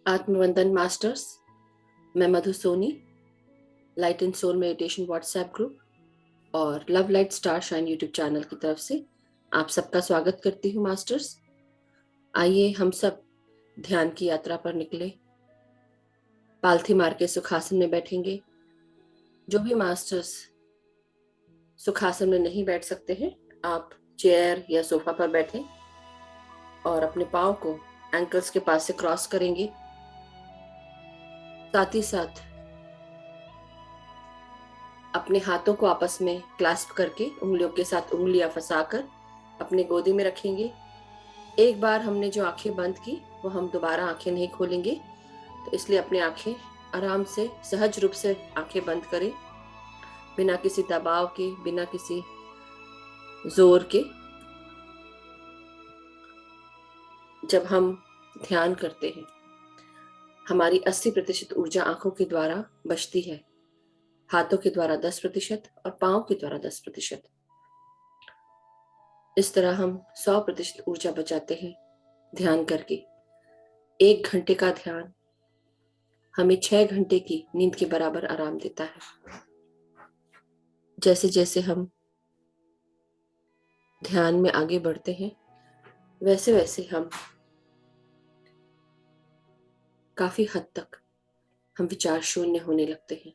आत्मवंदन masters, मैं Madhu Soni, light and soul meditation WhatsApp group और love light star shine YouTube channel की तरफ से आप सबका स्वागत करती हूँ मास्टर्स। आइए हम सब ध्यान की यात्रा पर निकले। पालथी मार के सुखासन में बैठेंगे। जो भी मास्टर्स सुखासन में नहीं बैठ सकते हैं, आप चेयर या सोफा पर बैठें और अपने पाँव को एंकल्स के पास से क्रॉस करेंगे। साथ ही साथ अपने हाथों को आपस में क्लैस्प करके उंगलियों के साथ उंगलियां फंसाकर अपने गोदी में रखेंगे। एक बार हमने जो आंखें बंद की वो हम दोबारा आंखें नहीं खोलेंगे, तो इसलिए अपनी आंखें आराम से सहज रूप से आंखें बंद करें, बिना किसी दबाव के, बिना किसी जोर के। जब हम ध्यान करते हैं, हमारी 80% ऊर्जा आंखों के द्वारा बचती है, हाथों के द्वारा 10% और पांव के द्वारा 10%। इस तरह हम 100% ऊर्जा बचाते हैं ध्यान करके। 1 घंटे का ध्यान हमें 6 घंटे की नींद के बराबर आराम देता है। जैसे जैसे हम ध्यान में आगे बढ़ते हैं, वैसे वैसे हम काफी हद तक हम विचार शून्य होने लगते हैं,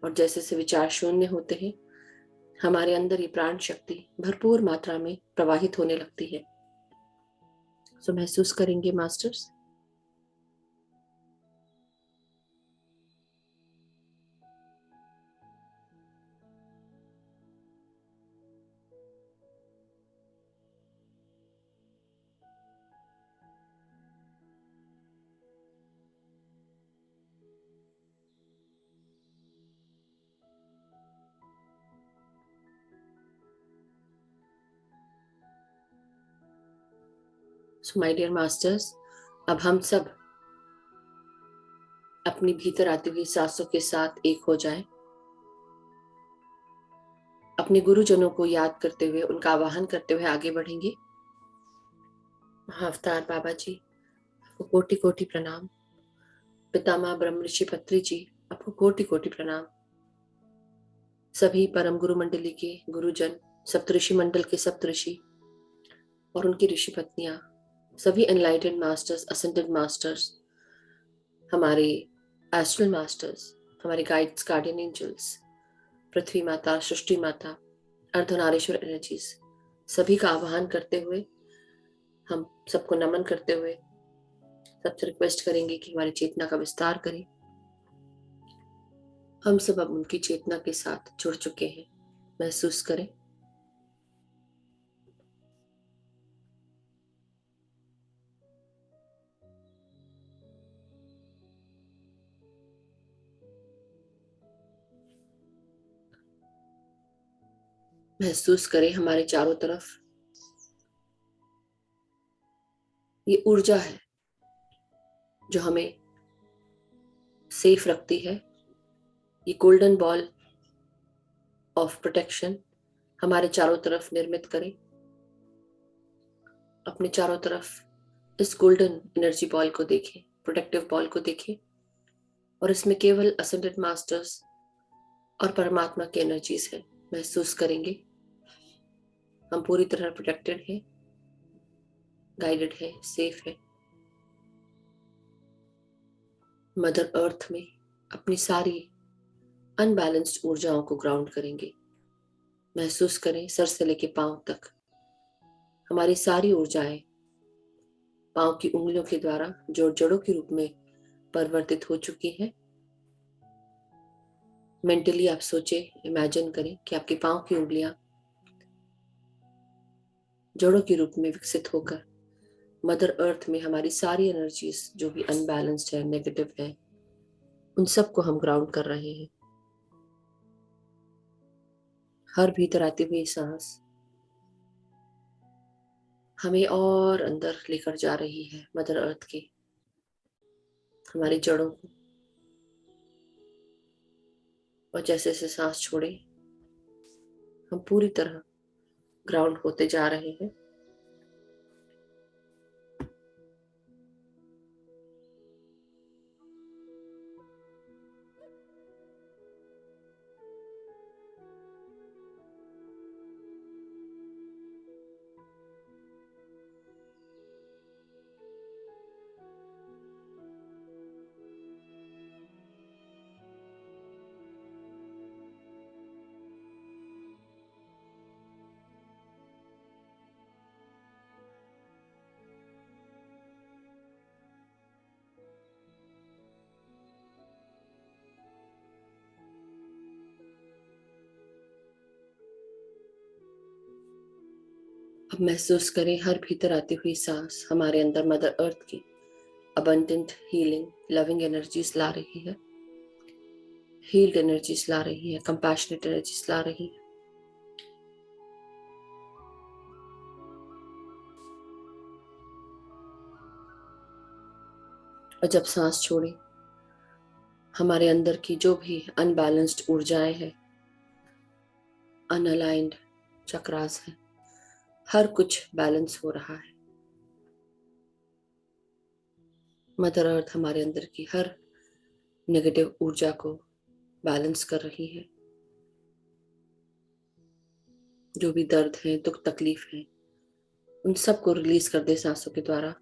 और जैसे जैसे विचार शून्य होते हैं, हमारे अंदर ये प्राण शक्ति भरपूर मात्रा में प्रवाहित होने लगती है। सो महसूस करेंगे masters, so my dear masters, अब हम सब अपनी भीतर आती हुई सांसों के साथ एक हो जाएं। अपने गुरुजनों को याद करते हुए, उनका आवाहन करते हुए आगे बढ़ेंगे। महाअवतार बाबा जी, आपको कोटि कोटि प्रणाम। पितामह ब्रह्म ऋषि पत्री जी, आपको कोटि कोटि प्रणाम। सभी परम गुरु मंडली के गुरुजन, सप्तऋषि मंडल के सप्तऋषि और उनकी ऋषि पत्नियां, सभी एनलाइटेड मास्टर्स, असेंडेड मास्टर्स, हमारे एस्ट्रल मास्टर्स, हमारे गाइड्स, गार्डियन एंजल्स, पृथ्वी माता, सृष्टि माता, अर्धनारीश्वर एनर्जीज, सभी का आह्वान करते हुए, हम सबको नमन करते हुए सबसे रिक्वेस्ट करेंगे कि हमारी चेतना का विस्तार करें। हम सब अब उनकी चेतना के साथ जुड़ चुके हैं। महसूस करें। महसूस करें हमारे चारों तरफ ये ऊर्जा है जो हमें सेफ रखती है। ये गोल्डन बॉल ऑफ प्रोटेक्शन हमारे चारों तरफ निर्मित करें। अपने चारों तरफ इस गोल्डन एनर्जी बॉल को देखें, प्रोटेक्टिव बॉल को देखें, और इसमें केवल असेंडेड मास्टर्स और परमात्मा की एनर्जीज है। महसूस करेंगे हम पूरी तरह प्रोटेक्टेड हैं, गाइडेड है, सेफ है। मदर अर्थ में अपनी सारी अनबैलेंस्ड ऊर्जाओं को ग्राउंड करेंगे। महसूस करें सर से लेके पांव तक हमारी सारी ऊर्जाएं पांव की उंगलियों के द्वारा जोड़ जड़ों के रूप में परिवर्तित हो चुकी है। मेंटली आप सोचे, इमेजिन करें कि आपके पांव की उंगलियां जड़ों के रूप में विकसित होकर मदर अर्थ में हमारी सारी एनर्जीज जो भी अनबैलेंस्ड है, नेगेटिव है, उन सबको हम ग्राउंड कर रहे हैं। हर भीतर आती हुई सांस हमें और अंदर लेकर जा रही है, मदर अर्थ के हमारी जड़ों को। और जैसे जैसे सांस छोड़े, हम पूरी तरह ग्राउंड होते जा रहे हैं। अब महसूस करें हर भीतर आती हुई सांस हमारे अंदर मदर अर्थ की अबंडेंट हीलिंग लविंग एनर्जीज ला रही है, हील्ड एनर्जीज ला रही है, कंपैशनेट एनर्जीज ला रही है। और जब सांस छोड़े, हमारे अंदर की जो भी अनबैलेंस्ड ऊर्जाएं हैं, अनअलाइंड चक्रास है, हर कुछ बैलेंस हो रहा है। मदर अर्थ हमारे अंदर की हर नेगेटिव ऊर्जा को बैलेंस कर रही है। जो भी दर्द है, दुख तकलीफ है, उन सब को रिलीज कर दे सांसों के द्वारा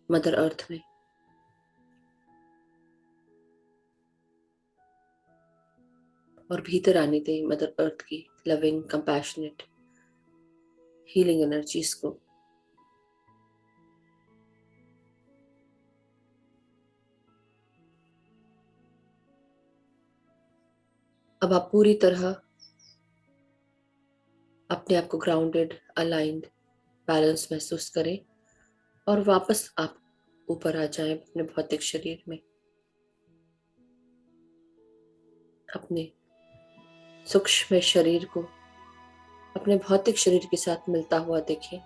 मदर अर्थ में। और भीतर आने दे मदर अर्थ की लविंग कंपैशनेट हीलिंग एनर्जीज को। अब आप पूरी तरह अपने आप को ग्राउंडेड, अलाइंड, बैलेंस महसूस करें और वापस आप ऊपर आ जाएं अपने भौतिक शरीर में। अपने सूक्ष्म शरीर को अपने भौतिक शरीर के साथ मिलता हुआ देखें।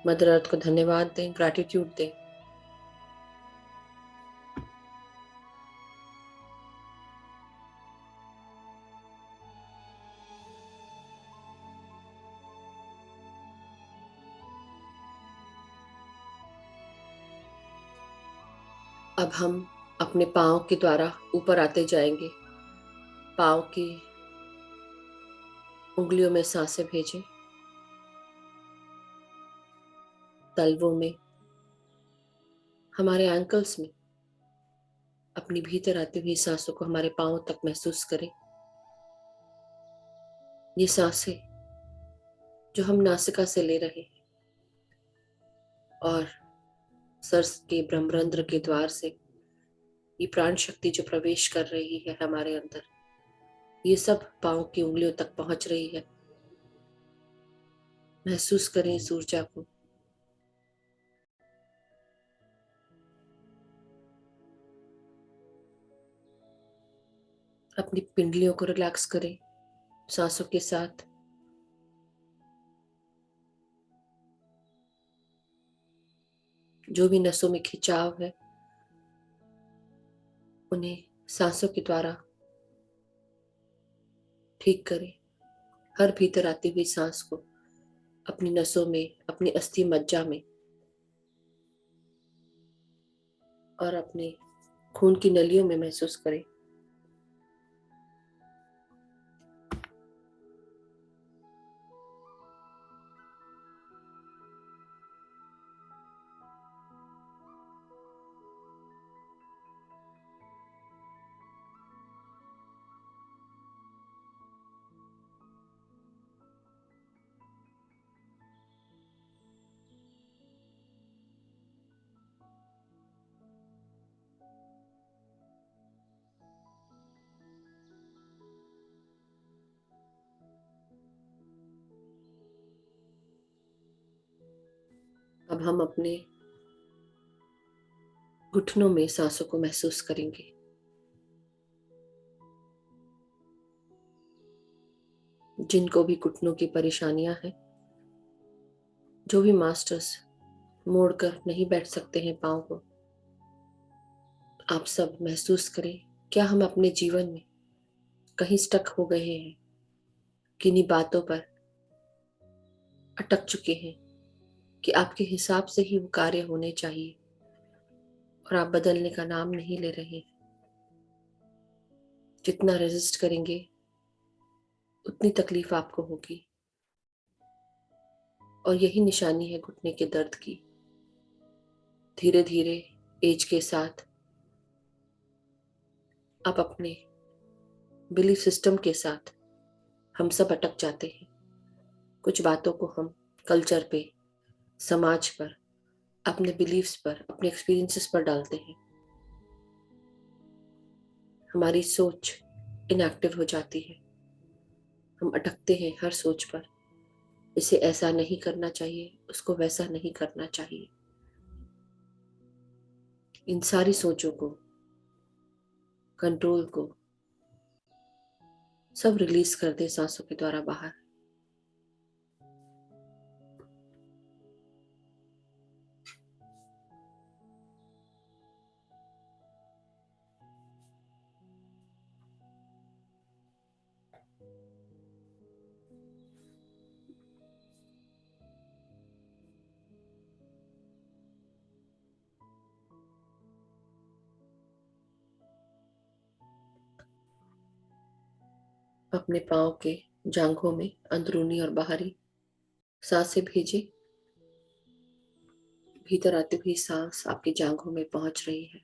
मदर अर्थ को धन्यवाद दें, ग्रैटिट्यूड दें। अब हम अपने पाँव के द्वारा ऊपर आते जाएंगे। पाँव की उंगलियों में सांसें भेजें, तलवों में, हमारे एंकल्स में अपनी भीतर आती हुई सांसों को हमारे पाँव तक महसूस करें। ये सांसें जो हम नासिका से ले रहे हैं और सर के ब्रह्मरंध्र के द्वार से ये प्राण शक्ति जो प्रवेश कर रही है हमारे अंदर, ये सब पाँव की उंगलियों तक पहुंच रही है। महसूस करें इस ऊर्जा को। अपनी पिंडलियों को रिलैक्स करें सांसों के साथ। जो भी नसों में खिंचाव है, उन्हें सांसों के द्वारा ठीक करें। हर भीतर आती हुई सांस को अपनी नसों में, अपनी अस्थि मज्जा में और अपने खून की नलियों में महसूस करें। अब हम अपने घुटनों में सांसों को महसूस करेंगे। जिनको भी घुटनों की परेशानियां हैं, जो भी मास्टर्स मोड़कर नहीं बैठ सकते हैं पाँव को, आप सब महसूस करें क्या हम अपने जीवन में कहीं स्टक हो गए हैं, किन्हीं बातों पर अटक चुके हैं कि आपके हिसाब से ही वो कार्य होने चाहिए और आप बदलने का नाम नहीं ले रहे। जितना रेजिस्ट करेंगे उतनी तकलीफ आपको होगी और यही निशानी है घुटने के दर्द की। धीरे धीरे एज के साथ आप अपने बिलीफ सिस्टम के साथ हम सब अटक जाते हैं। कुछ बातों को हम कल्चर पे, समाज पर, अपने बिलीफ्स पर, अपने एक्सपीरियंसेस पर डालते हैं। हमारी सोच इनएक्टिव हो जाती है, हम अटकते हैं हर सोच पर। इसे ऐसा नहीं करना चाहिए, उसको वैसा नहीं करना चाहिए। इन सारी सोचों को, कंट्रोल को सब रिलीज कर दे सांसों के द्वारा बाहर। अपने पांव के जांघों में अंदरूनी और बाहरी सांसें भेजें। भीतर आती हुई सांस आपकी जांघों में पहुंच रही है।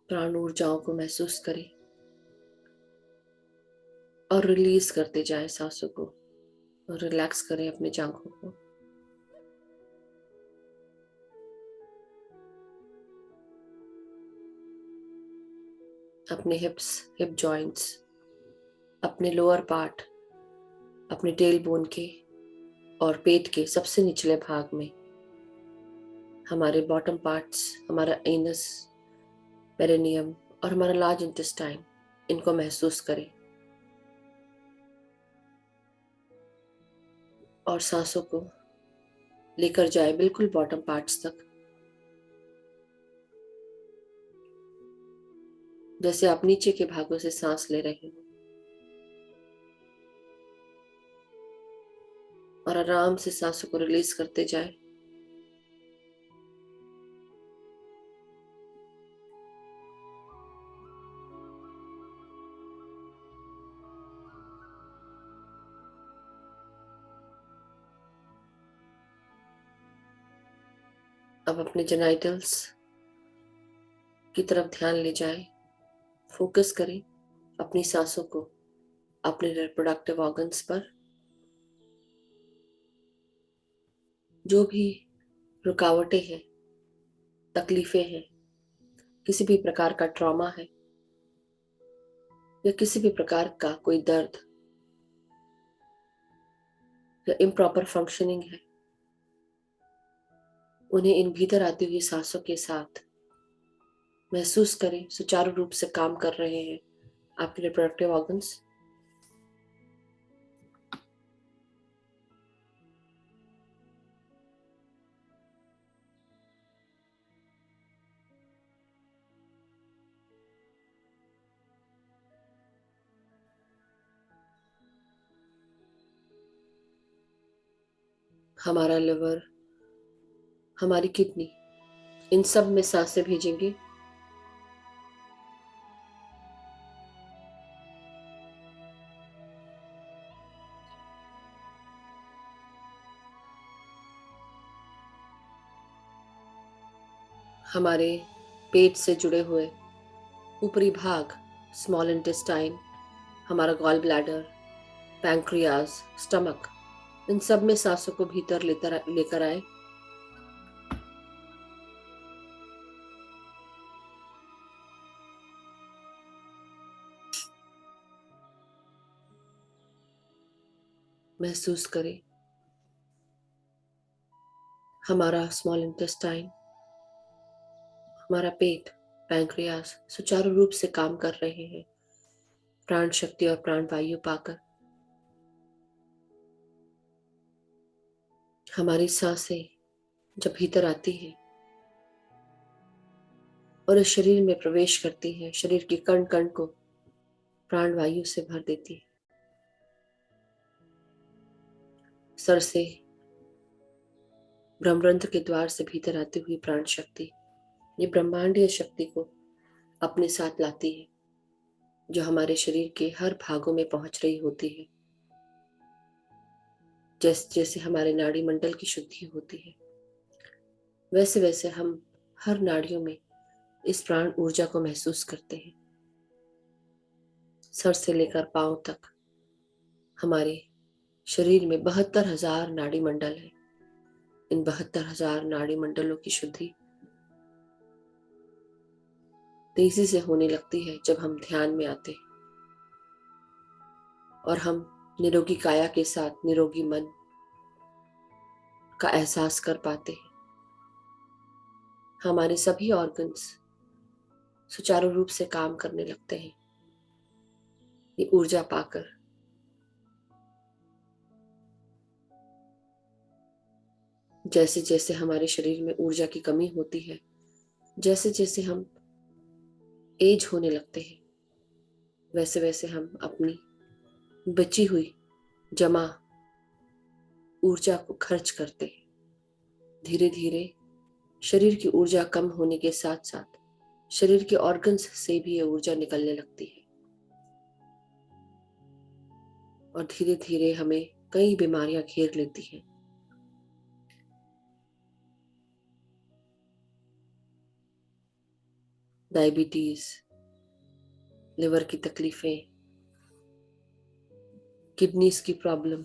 प्राण ऊर्जाओं को महसूस करें और रिलीज करते जाएं सांसों को, और रिलैक्स करें अपने जांघों को। अपने हिप्स, हिप जॉइंट्स, अपने लोअर पार्ट, अपने टेल बोन के और पेट के सबसे निचले भाग में हमारे बॉटम पार्ट्स, हमारा एनस, पेरिनियम और हमारा लार्ज इंटेस्टाइन, इनको महसूस करें और सांसों को लेकर जाए बिल्कुल बॉटम पार्ट्स तक। जैसे आप नीचे के भागों से सांस ले रहे हो और आराम से सांसों को रिलीज करते जाए। अब अपने जेनाइटल्स की तरफ ध्यान ले जाएं। फोकस करें अपनी सांसों को अपने रिप्रोडक्टिव ऑर्गन्स पर। जो भी रुकावटें हैं, तकलीफें हैं, किसी भी प्रकार का ट्रॉमा है या किसी भी प्रकार का कोई दर्द या इम्प्रॉपर फंक्शनिंग है, उन्हें इन भीतर आती हुई सांसों के साथ महसूस करें सुचारू रूप से काम कर रहे हैं आपके रिप्रोडक्टिव ऑर्गन्स। हमारा लिवर, हमारी किडनी, इन सब में सांसें भेजेंगे। हमारे पेट से जुड़े हुए ऊपरी भाग, स्मॉल इंटेस्टाइन, हमारा गॉल ब्लैडर, पैंक्रियाज, स्टमक, इन सब में सांसों को भीतर लेकर आए। महसूस करें हमारा स्मॉल इंटेस्टाइन, हमारा पेट, पैंक्रियाज सुचारू रूप से काम कर रहे हैं प्राण शक्ति और प्राण वायु पाकर। हमारी सांसें जब भीतर आती हैं और इस शरीर में प्रवेश करती हैं, शरीर के कण कण को प्राण वायु से भर देती है। सर से ब्रह्मरंध्र के द्वार से भीतर आती हुई प्राण शक्ति ये ब्रह्मांडीय शक्ति को अपने साथ लाती है, जो हमारे शरीर के हर भागों में पहुंच रही होती है। जैसे जैसे हमारे नाड़ी मंडल की शुद्धि होती है, वैसे वैसे हम हर नाड़ियों में इस प्राण ऊर्जा को महसूस करते हैं। सर से लेकर पांव तक हमारे शरीर में 72,000 नाड़ी मंडल है। इन 72,000 नाड़ी मंडलों की शुद्धि तेजी से होने लगती है जब हम ध्यान में आते हैं और हम निरोगी काया के साथ निरोगी मन का एहसास कर पाते हैं। हमारे सभी ऑर्गन्स सुचारू रूप से काम करने लगते हैं ये ऊर्जा पाकर। जैसे जैसे हमारे शरीर में ऊर्जा की कमी होती है, जैसे जैसे हम एज होने लगते हैं, वैसे वैसे हम अपनी बची हुई जमा ऊर्जा को खर्च करते हैं। धीरे धीरे शरीर की ऊर्जा कम होने के साथ साथ शरीर के ऑर्गन्स से भी ये ऊर्जा निकलने लगती है और धीरे धीरे हमें कई बीमारियां घेर लेती हैं। डायबिटीज, लिवर की तकलीफें, किडनीज की प्रॉब्लम,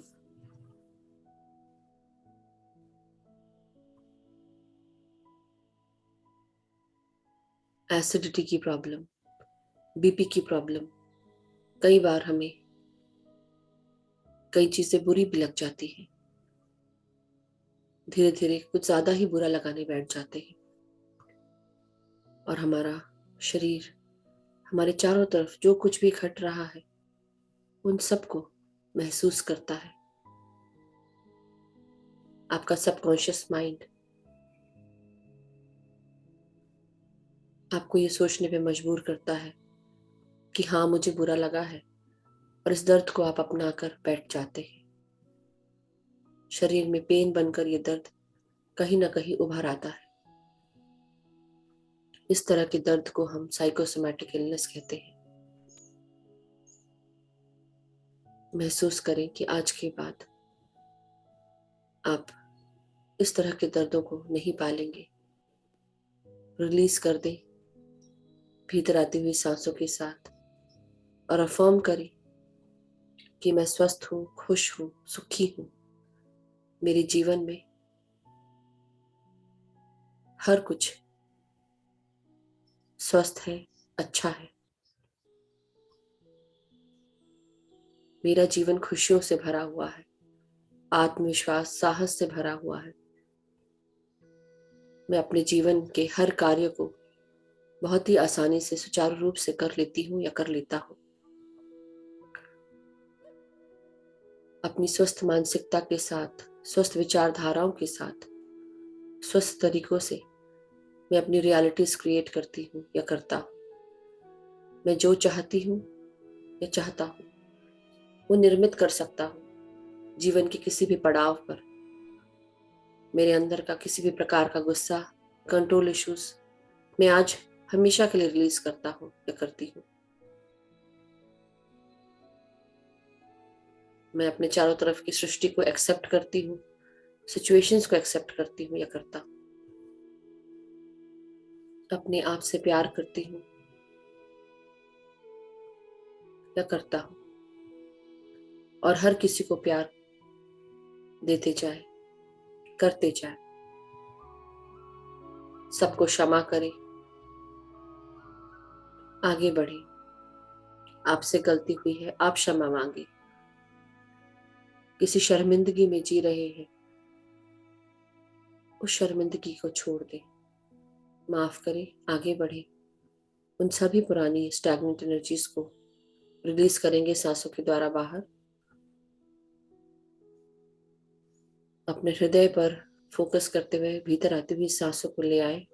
एसिडिटी की प्रॉब्लम, बीपी की प्रॉब्लम, कई बार हमें कई चीजें बुरी भी लग जाती हैं। धीरे धीरे कुछ ज्यादा ही बुरा लगाने बैठ जाते हैं और हमारा शरीर हमारे चारों तरफ जो कुछ भी घट रहा है उन सबको महसूस करता है। आपका सबकॉन्शियस माइंड आपको ये सोचने पे मजबूर करता है कि हाँ मुझे बुरा लगा है, और इस दर्द को आप अपना कर बैठ जाते हैं। शरीर में पेन बनकर ये दर्द कहीं ना कहीं उभर आता है। इस तरह के दर्द को हम साइकोसोमैटिक इलनेस कहते हैं। महसूस करें कि आज के बाद आप इस तरह के दर्दों को नहीं पालेंगे। रिलीज कर दें भीतर आती हुई सांसों के साथ और अफर्म करें कि मैं स्वस्थ हूं, खुश हूं, सुखी हूं। मेरे जीवन में हर कुछ स्वस्थ है, अच्छा है। मेरा जीवन खुशियों से भरा हुआ है, आत्मविश्वास, साहस से भरा हुआ है। मैं अपने जीवन के हर कार्य को बहुत ही आसानी से सुचारू रूप से कर लेती हूँ या कर लेता हूँ। अपनी स्वस्थ मानसिकता के साथ, स्वस्थ विचारधाराओं के साथ, स्वस्थ तरीकों से मैं अपनी रियलिटीज क्रिएट करती हूँ या करता हूँ। मैं जो चाहती हूँ या चाहता हूँ वो निर्मित कर सकता हूँ। जीवन के किसी भी पड़ाव पर मेरे अंदर का किसी भी प्रकार का गुस्सा, कंट्रोल इश्यूज मैं आज हमेशा के लिए रिलीज करता हूँ या करती हूँ। मैं अपने चारों तरफ की सृष्टि को एक्सेप्ट करती हूँ, सिचुएशंस को एक्सेप्ट करती हूँ या करता हूँ। अपने आप से प्यार करती हूँ या करता हूँ और हर किसी को प्यार देते जाए, करते जाए। सबको क्षमा करें, आगे बढ़े। आपसे गलती हुई है, आप क्षमा मांगे। किसी शर्मिंदगी में जी रहे हैं, उस शर्मिंदगी को छोड़ दें, माफ करें, आगे बढ़े। उन सभी पुरानी स्टैग्नेंट एनर्जीज को रिलीज करेंगे सांसों के द्वारा बाहर। अपने हृदय पर फोकस करते हुए भीतर आती हुई सांसों को ले आए।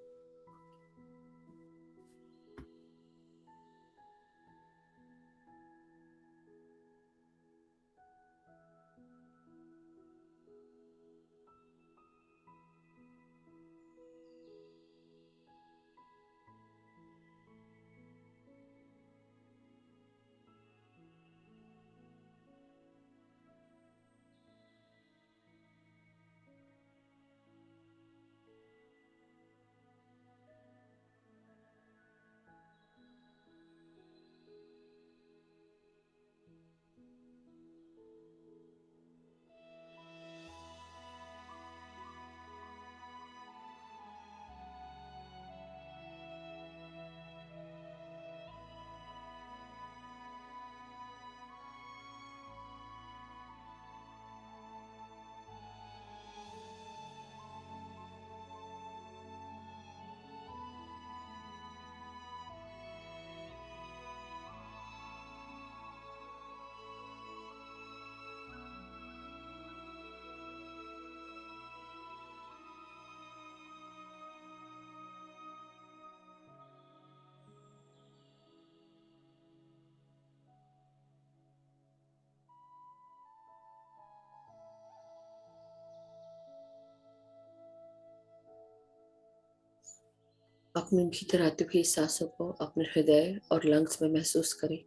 अपने भीतर आती हुई सांसों को अपने हृदय और लंग्स में महसूस करें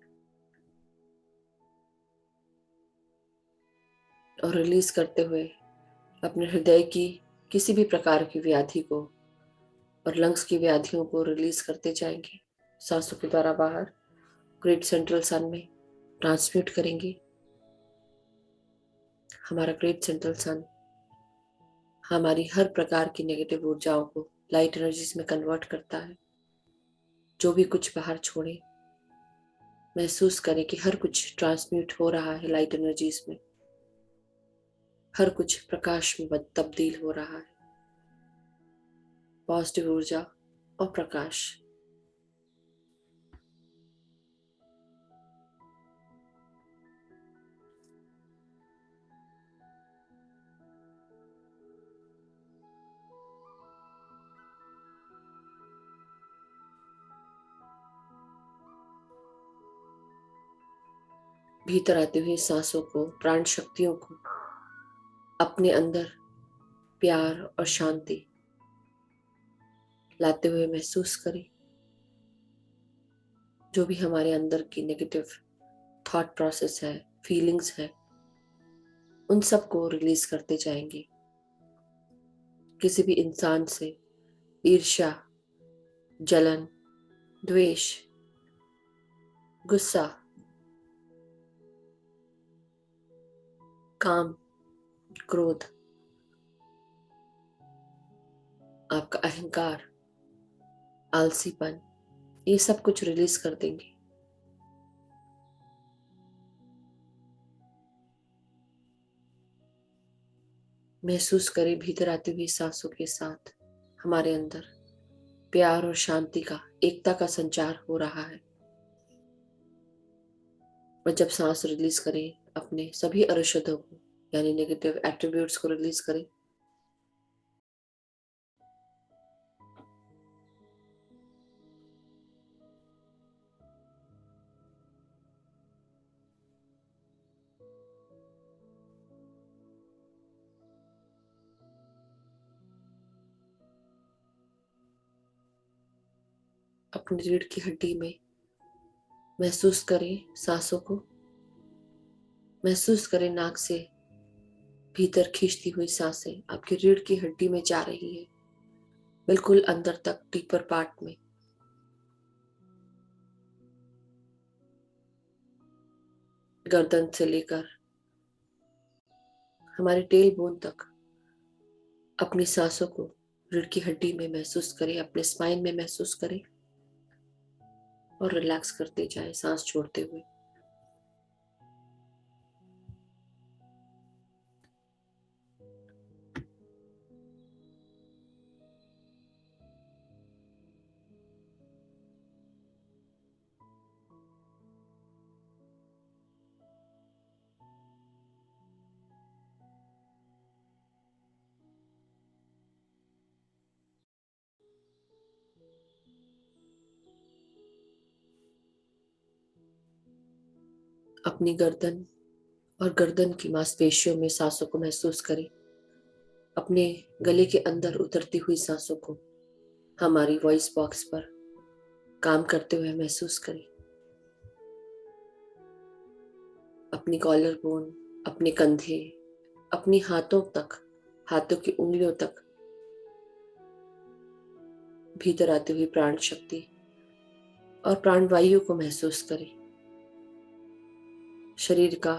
और रिलीज करते हुए अपने हृदय की किसी भी प्रकार की व्याधि को और लंग्स की व्याधियों को रिलीज करते जाएंगे। सांसों के द्वारा बाहर ग्रेट सेंट्रल सन में ट्रांसम्यूट करेंगे। हमारा ग्रेट सेंट्रल सन हमारी हर प्रकार की नेगेटिव ऊर्जाओं को लाइट एनर्जीज में कन्वर्ट करता है। जो भी कुछ बाहर छोड़े, महसूस करें कि हर कुछ ट्रांसम्यूट हो रहा है लाइट एनर्जीज में, हर कुछ प्रकाश में तब्दील हो रहा है। पॉजिटिव ऊर्जा और प्रकाश। भीतर आती हुई सांसों को, प्राण शक्तियों को अपने अंदर प्यार और शांति लाते हुए महसूस करें। जो भी हमारे अंदर की नेगेटिव थॉट प्रोसेस है, फीलिंग्स है, उन सब को रिलीज करते जाएंगे। किसी भी इंसान से ईर्ष्या, जलन, द्वेष, गुस्सा, काम, क्रोध, आपका अहंकार, आलसीपन, ये सब कुछ रिलीज कर देंगे। महसूस करें भीतर आती हुई सांसों के साथ हमारे अंदर प्यार और शांति का, एकता का संचार हो रहा है। और जब सांस रिलीज करें, अपने सभी अरिषदों को यानी नेगेटिव एट्रीब्यूट्स को रिलीज करें। अपनी रीढ़ की हड्डी में महसूस करें सांसों को। महसूस करें नाक से भीतर खींचती हुई सांसें आपकी रीढ़ की हड्डी में जा रही है, बिल्कुल अंदर तक, डीपर पार्ट में। गर्दन से लेकर हमारे टेल बोन तक अपनी सांसों को रीढ़ की हड्डी में महसूस करें, अपने स्पाइन में महसूस करें और रिलैक्स करते जाएं सांस छोड़ते हुए। अपनी गर्दन और गर्दन की मांसपेशियों में सांसों को महसूस करें। अपने गले के अंदर उतरती हुई सांसों को हमारी वॉइस बॉक्स पर काम करते हुए महसूस करें। अपनी कॉलर बोन, अपने कंधे, अपनी हाथों तक, हाथों की उंगलियों तक भीतर आती हुई प्राण शक्ति और प्राण वायु को महसूस करें। शरीर का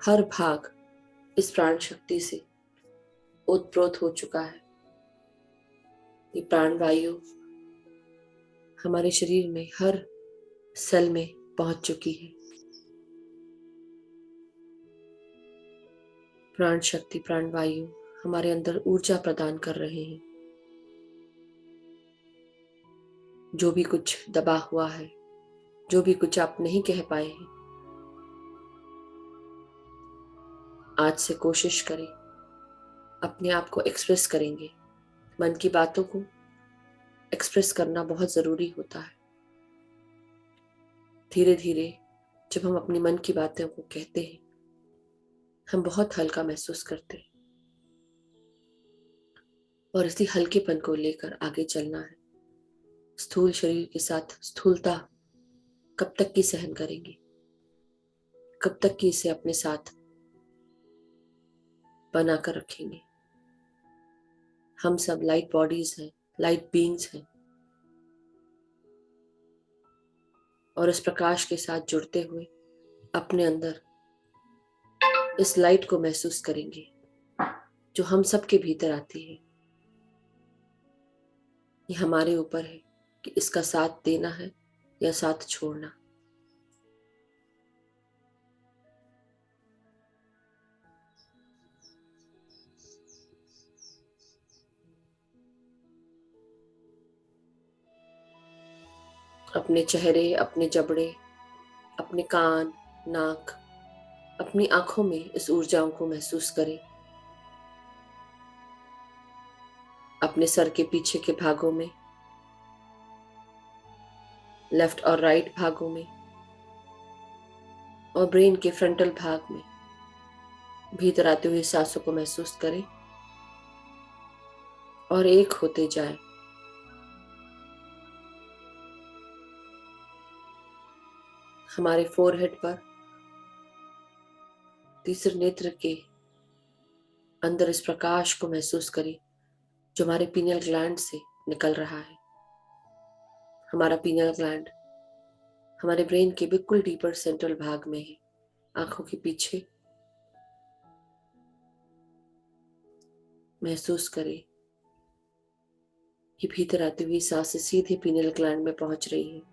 हर भाग इस प्राण शक्ति से ओतप्रोत हो चुका है। ये प्राण वायु हमारे शरीर में हर सेल में पहुंच चुकी है। प्राण शक्ति, प्राण वायु हमारे अंदर ऊर्जा प्रदान कर रहे हैं। जो भी कुछ दबा हुआ है, जो भी कुछ आप नहीं कह पाए हैं, आज से कोशिश करें, अपने आप को एक्सप्रेस करेंगे। मन की बातों को एक्सप्रेस करना बहुत जरूरी होता है। धीरे धीरे जब हम अपनी मन की बातों को कहते हैं, हम बहुत हल्का महसूस करते हैं। और इसी हल्केपन को लेकर आगे चलना है। स्थूल शरीर के साथ स्थूलता कब तक की सहन करेंगे? कब तक की इसे अपने साथ बनाकर रखेंगे? हम सब लाइट बॉडीज हैं, लाइट बीइंग्स हैं, और इस प्रकाश के साथ जुड़ते हुए अपने अंदर इस लाइट को महसूस करेंगे जो हम सबके भीतर आती है। ये हमारे ऊपर है कि इसका साथ देना है या साथ छोड़ना। अपने चेहरे, अपने जबड़े, अपने कान, नाक, अपनी आंखों में इस ऊर्जाओं को महसूस करें। अपने सर के पीछे के भागों में, लेफ्ट और राइट भागों में, और ब्रेन के फ्रंटल भाग में भीतर आते हुए सांसों को महसूस करें और एक होते जाए। हमारे फोरहेड पर तीसरे नेत्र के अंदर इस प्रकाश को महसूस करें जो हमारे पीनियल ग्लैंड से निकल रहा है। हमारा पीनियल ग्लैंड हमारे ब्रेन के बिल्कुल डीपर सेंट्रल भाग में है, आंखों के पीछे। महसूस करें कि भीतर आती हुई सांसें सीधे पीनियल ग्लैंड में पहुंच रही है।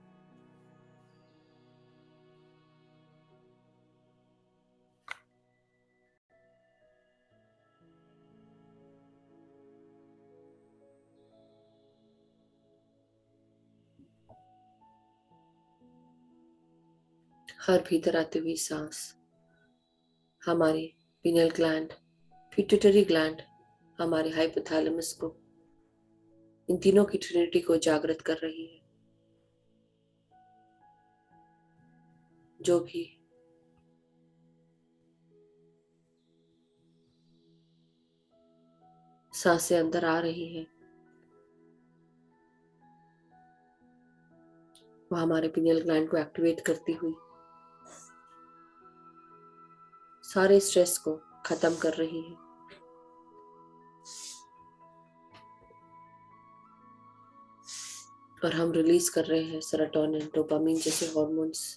हर भीतर आती हुई सांस हमारे पीनियल ग्लैंड, पिट्यूटरी ग्लैंड, हमारे हाइपोथैलेमस को, इन तीनों की ट्रिनिटी को जागृत कर रही है। जो भी सांसें अंदर आ रही हैं वह हमारे पिनियल ग्लैंड को एक्टिवेट करती हुई सारे स्ट्रेस को खत्म कर रही है। और हम रिलीज कर रहे हैं सेरोटोनिन, डोपामिन जैसे हॉर्मोन्स।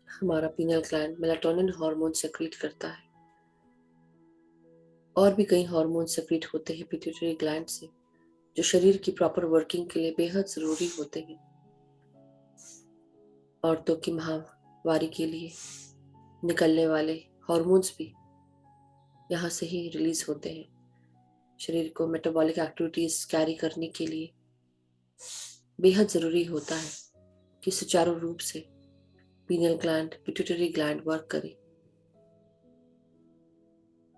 हमारा pineal gland melatonin hormone secrete करता है। और भी कई हार्मोन सेक्रीट होते हैं पिट्यूटरी ग्लैंड से जो शरीर की प्रॉपर वर्किंग के लिए बेहद जरूरी होते हैं। औरतों की माहवारी के लिए निकलने वाले हार्मोन्स भी यहाँ से ही रिलीज होते हैं। शरीर को मेटाबॉलिक एक्टिविटीज कैरी करने के लिए बेहद जरूरी होता है कि सुचारू रूप से pineal gland, pituitary gland work करे।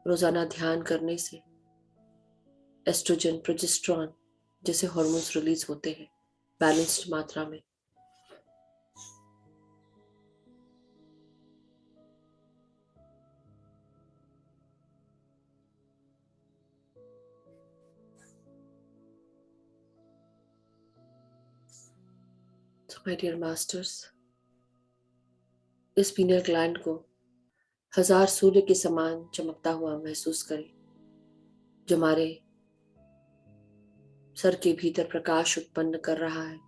रोजाना ध्यान करने से एस्ट्रोजन, प्रोजेस्टेरॉन जैसे हार्मोन्स रिलीज होते हैं बैलेंस्ड मात्रा में। So my dear masters, इस पीनियल ग्लैंड को हजार सूर्य के समान चमकता हुआ महसूस करें जो हमारे सर के भीतर प्रकाश उत्पन्न कर रहा है।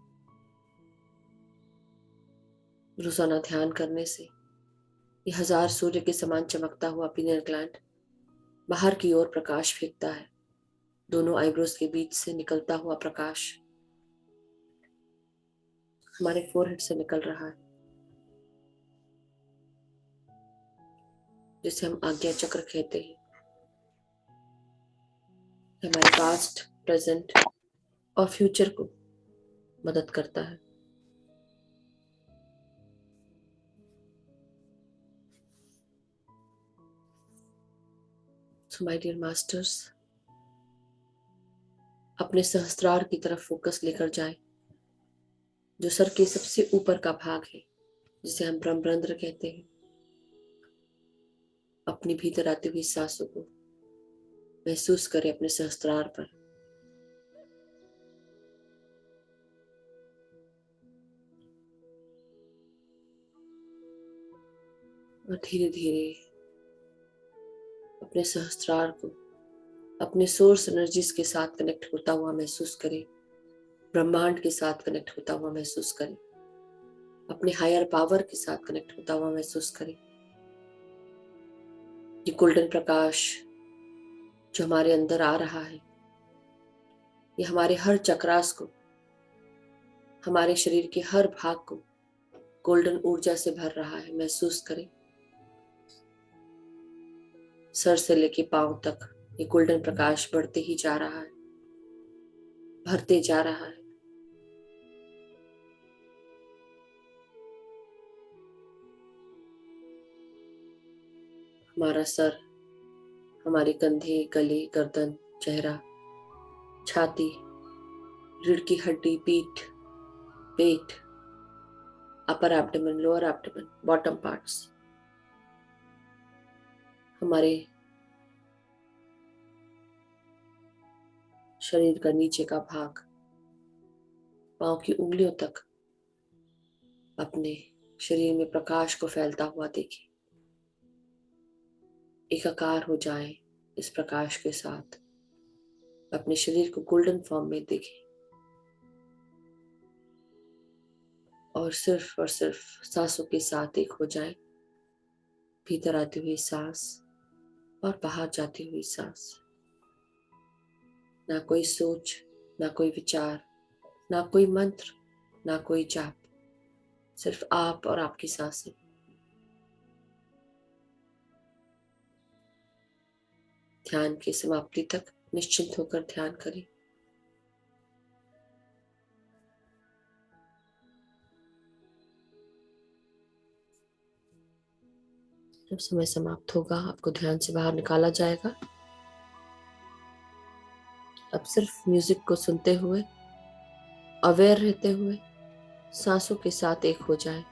रोजाना ध्यान करने से ये हजार सूर्य के समान चमकता हुआ पीनियल ग्लैंड बाहर की ओर प्रकाश फेंकता है। दोनों आईब्रोज के बीच से निकलता हुआ प्रकाश हमारे फोरहेड से निकल रहा है जिसे हम आज्ञा चक्र कहते हैं। हमारे पास्ट, प्रेजेंट और फ्यूचर को मदद करता है। सो माय डियर मास्टर्स, अपने सहस्त्रार की तरफ फोकस लेकर जाएं, जो सर के सबसे ऊपर का भाग है, जिसे हम ब्रह्मरंध्र कहते हैं। अपनी भीतर आती हुई सांसों को महसूस करें अपने सहस्त्रार पर। और धीरे धीरे अपने सहस्त्रार को अपने सोर्स एनर्जीज के साथ कनेक्ट होता हुआ महसूस करें, ब्रह्मांड के साथ कनेक्ट होता हुआ महसूस करें, अपने हायर पावर के साथ कनेक्ट होता हुआ महसूस करें। ये गोल्डन प्रकाश जो हमारे अंदर आ रहा है, ये हमारे हर चक्रास को, हमारे शरीर के हर भाग को गोल्डन ऊर्जा से भर रहा है। महसूस करें, सर से लेके पांव तक ये गोल्डन प्रकाश बढ़ते ही जा रहा है, भरते जा रहा है। हमारा सर, हमारे कंधे, गले, गर्दन, चेहरा, छाती, रीढ़ की हड्डी, पीठ, पेट, upper abdomen, lower abdomen, bottom parts, हमारे शरीर का नीचे का भाग, पांव की उंगलियों तक अपने शरीर में प्रकाश को फैलता हुआ देखें। एकाकार हो जाएं इस प्रकाश के साथ, अपने शरीर को गोल्डन फॉर्म में देखें और सिर्फ सांसों के साथ एक हो जाएं। भीतर आती हुई सांस और बाहर जाती हुई सांस। ना कोई सोच, ना कोई विचार, ना कोई मंत्र, ना कोई जाप, सिर्फ आप और आपकी सांसें। ध्यान की समाप्ति तक निश्चिंत होकर ध्यान करें। जब समय समाप्त होगा, आपको ध्यान से बाहर निकाला जाएगा। अब सिर्फ म्यूजिक को सुनते हुए, अवेयर रहते हुए, सांसों के साथ एक हो जाएं।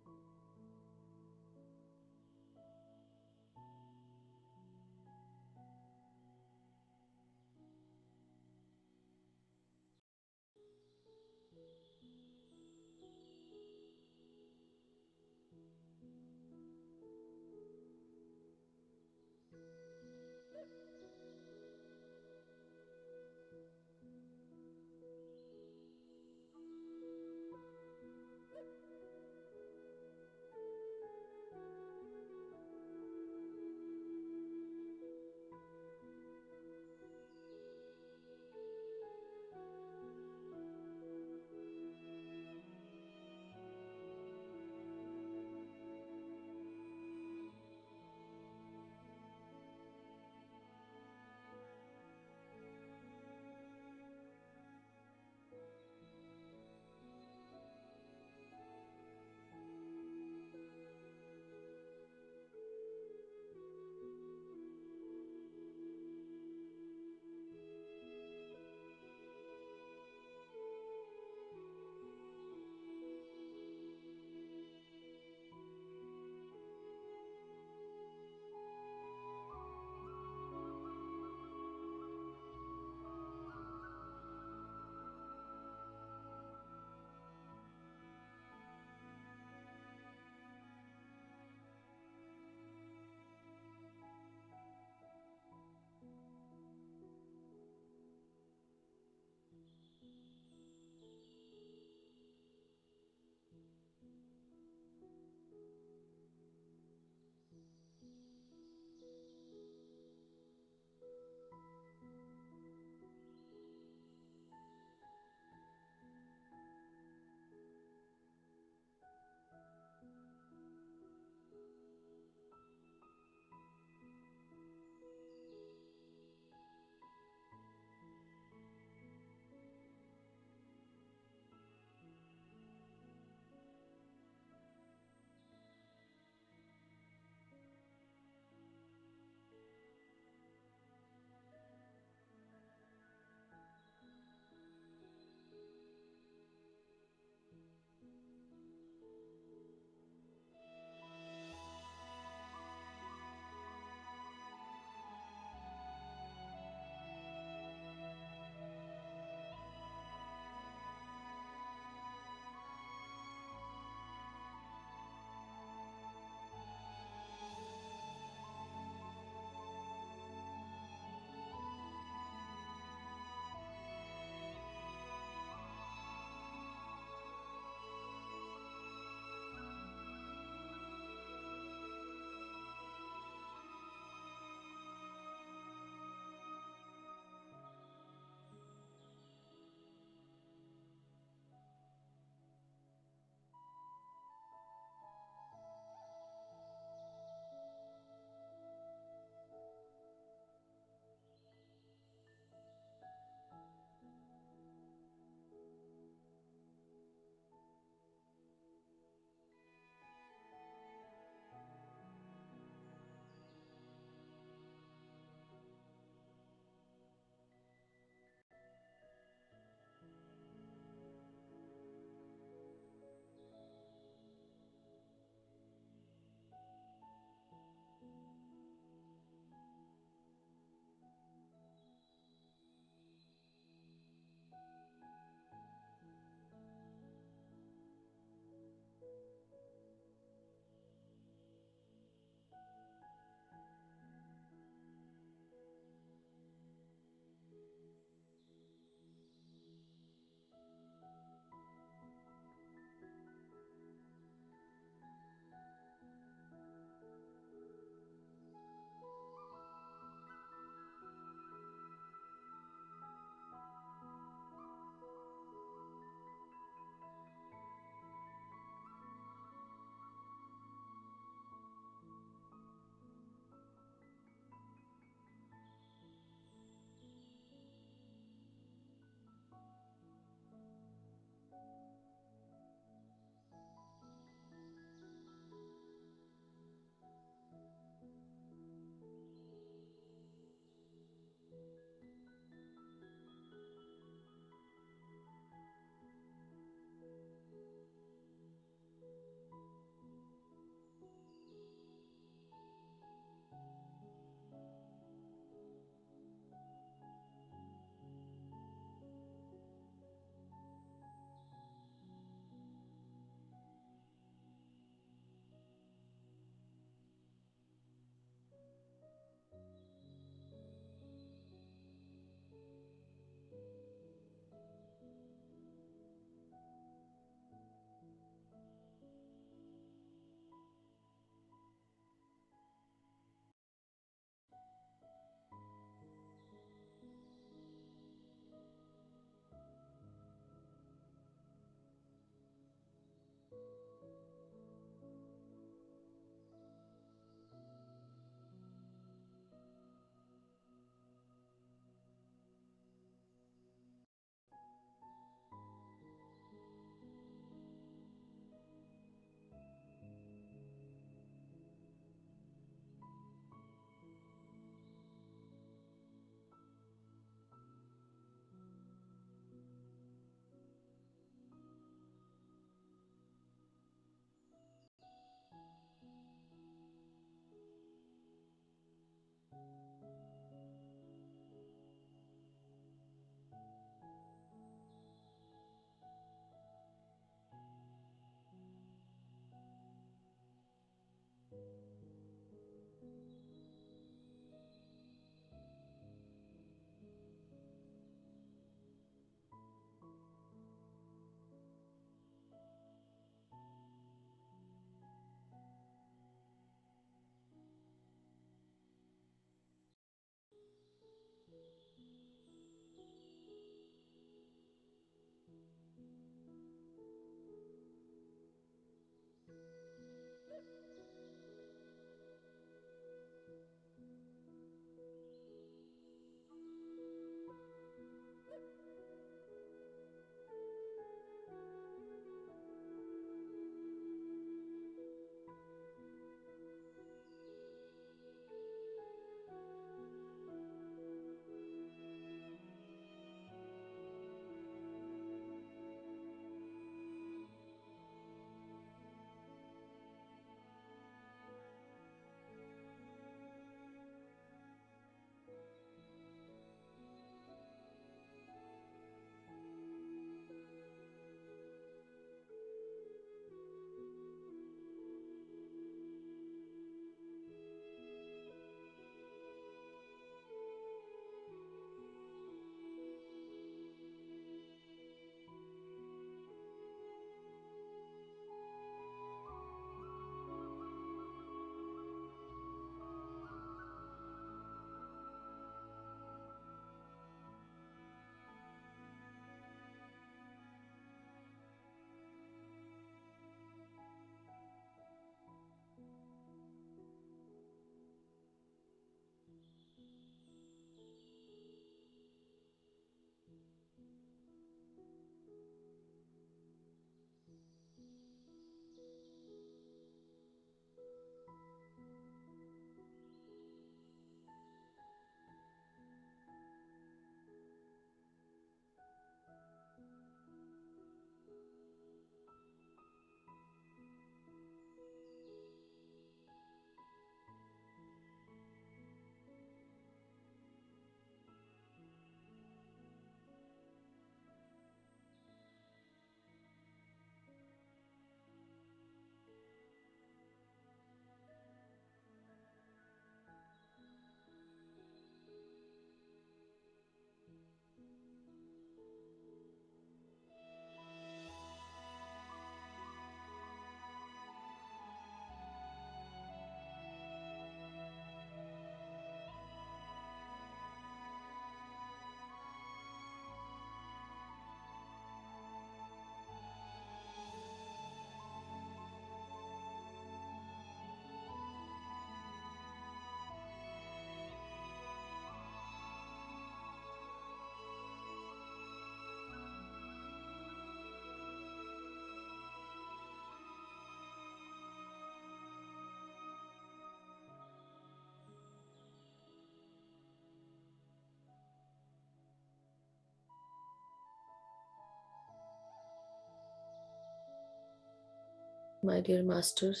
माय डियर मास्टर्स,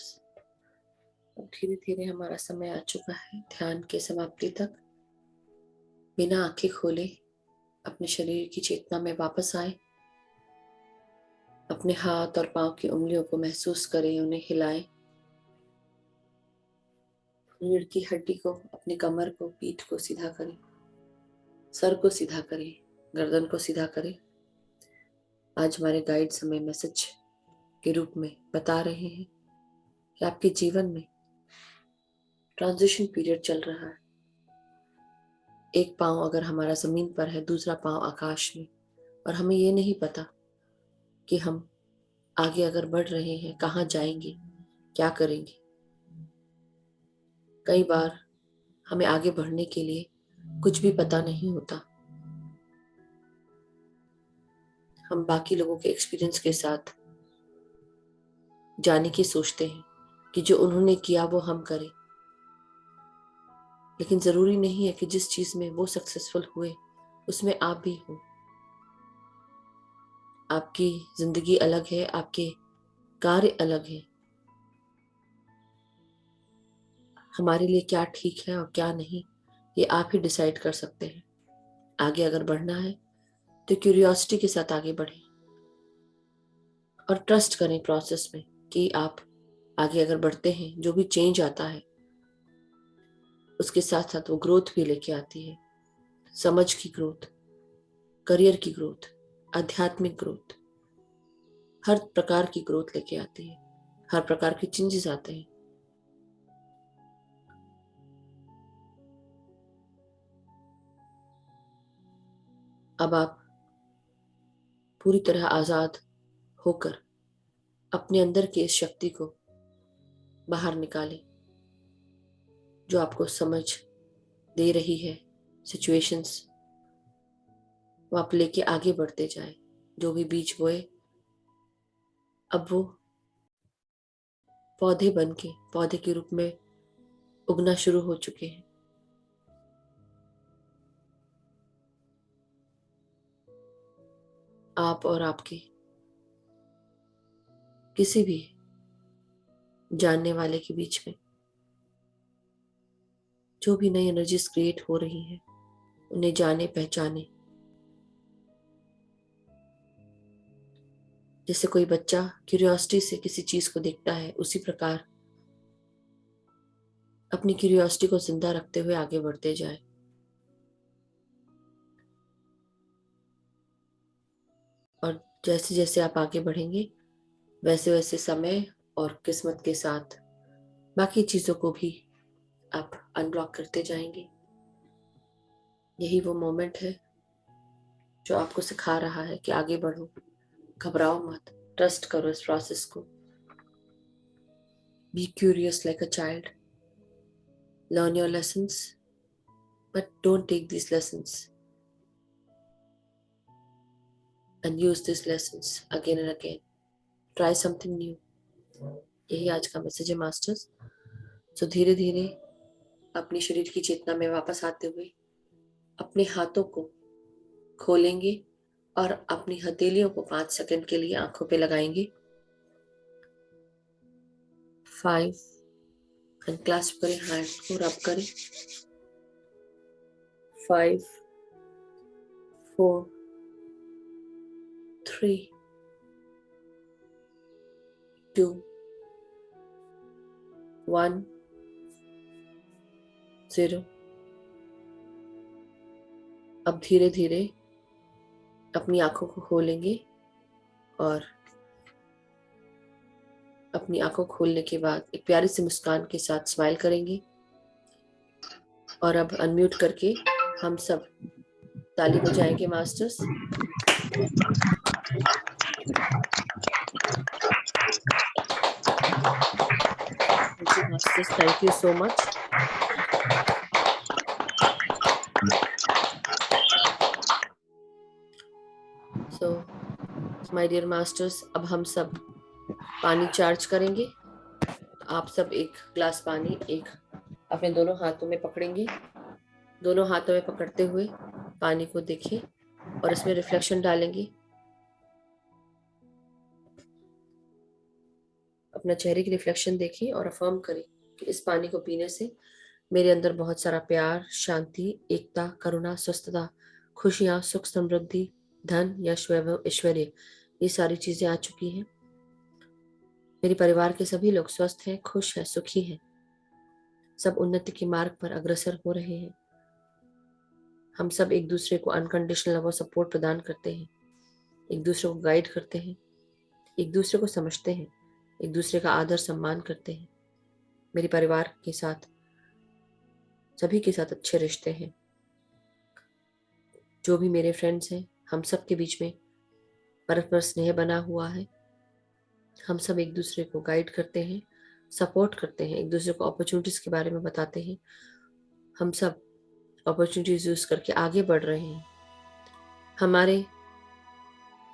अब धीरे धीरे हमारा समय आ चुका है ध्यान के समाप्ति तक। बिना आंखें खोले अपने शरीर की चेतना में वापस आए। अपने हाथ और पांव की उंगलियों को महसूस करें, उन्हें हिलाएं। रीढ़ की हड्डी को, अपनी कमर को, पीठ को सीधा करें, सर को सीधा करें, गर्दन को सीधा करें। आज हमारे गाइड्स हमें मैसेज के रूप में बता रहे हैं कि आपके जीवन में ट्रांजिशन पीरियड चल रहा है। एक पांव अगर हमारा जमीन पर है, दूसरा पांव आकाश में, और हमें ये नहीं पता कि हम आगे अगर बढ़ रहे हैं, कहाँ जाएंगे, क्या करेंगे। कई बार हमें आगे बढ़ने के लिए कुछ भी पता नहीं होता। हम बाकी लोगों के एक्सपीरियंस के साथ जाने की सोचते हैं कि जो उन्होंने किया वो हम करें, लेकिन जरूरी नहीं है कि जिस चीज में वो सक्सेसफुल हुए उसमें आप भी हो। आपकी जिंदगी अलग है, आपके कार्य अलग है। हमारे लिए क्या ठीक है और क्या नहीं, ये आप ही डिसाइड कर सकते हैं। आगे अगर बढ़ना है तो क्यूरियोसिटी के साथ आगे बढ़ें और ट्रस्ट करें प्रोसेस में कि आप आगे अगर बढ़ते हैं, जो भी चेंज आता है उसके साथ साथ वो ग्रोथ भी लेके आती है। समझ की ग्रोथ, करियर की ग्रोथ, आध्यात्मिक ग्रोथ, हर प्रकार की ग्रोथ लेके आती है। हर प्रकार के चेंजेस आते हैं। अब आप पूरी तरह आजाद होकर अपने अंदर की इस शक्ति को बाहर निकालें जो आपको समझ दे रही है सिचुएशंस, वो आप लेके आगे बढ़ते जाए। जो भी बीज बोए अब वो पौधे बन के, पौधे के रूप में उगना शुरू हो चुके हैं। आप और आपके किसी भी जानने वाले के बीच में जो भी नई एनर्जीज क्रिएट हो रही हैं, उन्हें जाने, पहचाने। जैसे कोई बच्चा क्यूरियोसिटी से किसी चीज को देखता है, उसी प्रकार अपनी क्यूरियोसिटी को जिंदा रखते हुए आगे बढ़ते जाए। और जैसे जैसे आप आगे बढ़ेंगे वैसे वैसे समय और किस्मत के साथ बाकी चीजों को भी आप अनब्लॉक करते जाएंगे। यही वो मोमेंट है जो आपको सिखा रहा है कि आगे बढ़ो, घबराओ मत, ट्रस्ट करो इस प्रोसेस को। Be curious like a child, learn your lessons but don't take these lessons and use these lessons again and again. Try something new. यही आज का मैसेज है मास्टर्स। सो धीरे धीरे अपनी शरीर की चेतना में वापस आते हुए अपने हाथों को खोलेंगे और अपनी हथेलियों को 5 सेकंड के लिए आंखों पे लगाएंगे। 5 एंड क्लास्प करें, हैंड को रब करें। 5 4 3 2 1 0। अब धीरे धीरे अपनी आंखों को खोलेंगे और अपनी आंखों खोलने के बाद एक प्यारी सी मुस्कान के साथ स्माइल करेंगे। और अब अनम्यूट करके हम सब ताली बजाएंगे masters. Masters, thank you so much. So my dear masters, अब हम सब पानी चार्ज करेंगे। आप सब एक ग्लास पानी एक अपने दोनों हाथों में पकड़ेंगे। दोनों हाथों में पकड़ते हुए पानी को देखें और इसमें रिफ्लेक्शन डालेंगे। अपना चेहरे की रिफ्लेक्शन देखें और अफर्म करें कि इस पानी को पीने से मेरे अंदर बहुत सारा प्यार, शांति, एकता, करुणा, स्वस्थता, खुशियां, सुख, समृद्धि, धन, यश, वैभव, ऐश्वर्य, ये सारी चीजें आ चुकी हैं। मेरे परिवार के सभी लोग स्वस्थ हैं, खुश हैं, सुखी हैं। सब उन्नति के मार्ग पर अग्रसर हो रहे हैं। हम सब एक दूसरे को अनकंडीशनल लव और सपोर्ट प्रदान करते हैं, एक दूसरे को गाइड करते हैं, एक दूसरे को समझते हैं, एक दूसरे का आदर सम्मान करते हैं। मेरे परिवार के साथ, सभी के साथ अच्छे रिश्ते हैं। जो भी मेरे फ्रेंड्स हैं, हम सब के बीच में परस्पर स्नेह बना हुआ है। हम सब एक दूसरे को गाइड करते हैं, सपोर्ट करते हैं, एक दूसरे को अपॉर्चुनिटीज के बारे में बताते हैं। हम सब अपॉर्चुनिटीज यूज करके आगे बढ़ रहे हैं। हमारे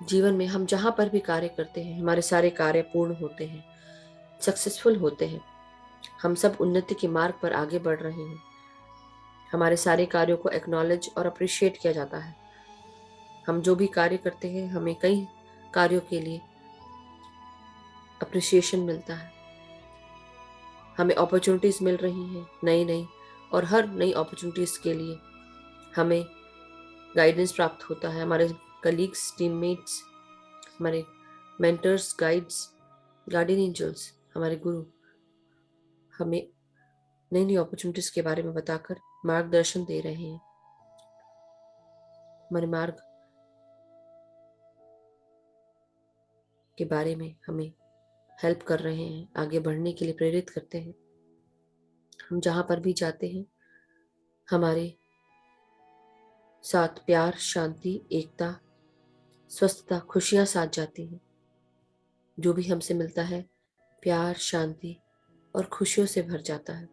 जीवन में हम जहां पर भी कार्य करते हैं, हमारे सारे कार्य पूर्ण होते हैं, सक्सेसफुल होते हैं। हम सब उन्नति के मार्ग पर आगे बढ़ रहे हैं। हमारे सारे कार्यों को एक्नॉलेज और अप्रिशिएट किया जाता है। हम जो भी कार्य करते हैं, हमें कई कार्यों के लिए अप्रिसिएशन मिलता है। हमें अपॉर्चुनिटीज मिल रही हैं नई नई, और हर नई अपॉर्चुनिटीज के लिए हमें गाइडेंस प्राप्त होता है। हमारे कलीग्स, टीममेट्स, हमारे मेंटर्स, गाइड्स, गार्डियन एंजल्स, हमारे गुरु हमें नई नई अपॉर्चुनिटीज के बारे में बताकर मार्गदर्शन दे रहे हैं। हमारे मार्ग के बारे में हमें हेल्प कर रहे हैं, आगे बढ़ने के लिए प्रेरित करते हैं। हम जहां पर भी जाते हैं, हमारे साथ प्यार, शांति, एकता, स्वस्थता, खुशियां साथ जाती हैं। जो भी हमसे मिलता है, प्यार, शांति और खुशियों से भर जाता है।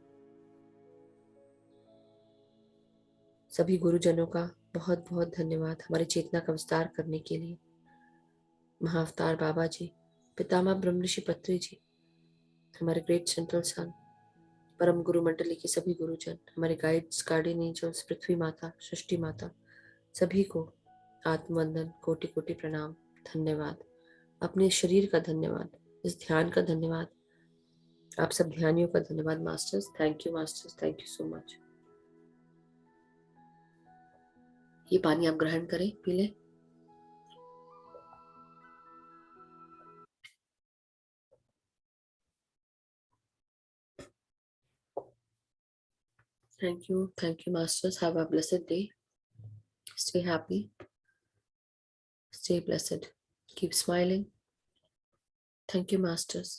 सभी गुरुजनों का बहुत बहुत धन्यवाद हमारी चेतना का विस्तार करने के लिए। महाअवतार बाबा जी, पितामह ब्रह्म ऋषि पत्री जी, हमारे ग्रेट सेंट्रल सन, परम गुरु मंडली के सभी गुरुजन, हमारे गाइड्स, गार्डियन एंजल्स, पृथ्वी माता, सृष्टि माता, सभी को आत्मवंदन, कोटि कोटि प्रणाम, धन्यवाद। अपने शरीर का धन्यवाद, इस ध्यान का धन्यवाद, आप सब ध्यानियों का धन्यवाद masters. Thank you masters, thank you so much. ये पानी आप ग्रहण करें, पी लें। Thank you masters. Have a blessed day. Stay happy, stay blessed, keep smiling. Thank you masters.